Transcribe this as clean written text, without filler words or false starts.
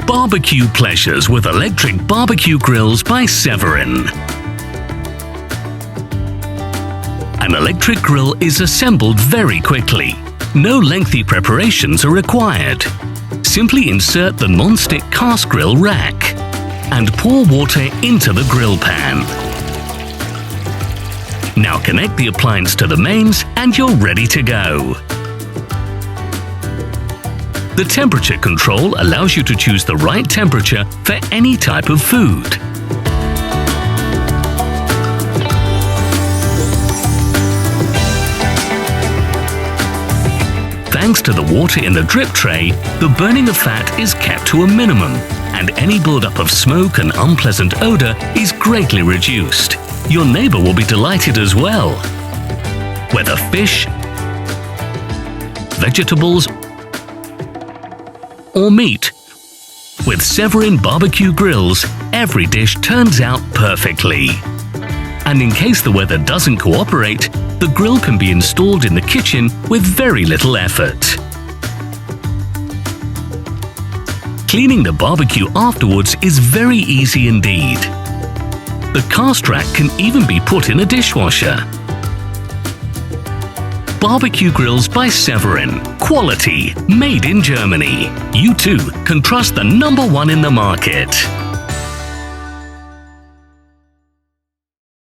Barbecue pleasures with electric barbecue grills by Severin. An electric grill is assembled very quickly. No lengthy preparations are required. Simply insert the non-stick cast grill rack and pour water into the grill pan. Now connect the appliance to the mains and you're ready to go. The temperature control allows you to choose the right temperature for any type of food. Thanks to the water in the drip tray, the burning of fat is kept to a minimum, and any buildup of smoke and unpleasant odor is greatly reduced. Your neighbor will be delighted as well. Whether fish, vegetables, or meat, with Severin barbecue grills, every dish turns out perfectly. And in case the weather doesn't cooperate, the grill can be installed in the kitchen with very little effort. Cleaning the barbecue afterwards is very easy indeed. The cast rack can even be put in a dishwasher. Barbecue grills by Severin. Quality, made in Germany. You too can trust the #1 in the market.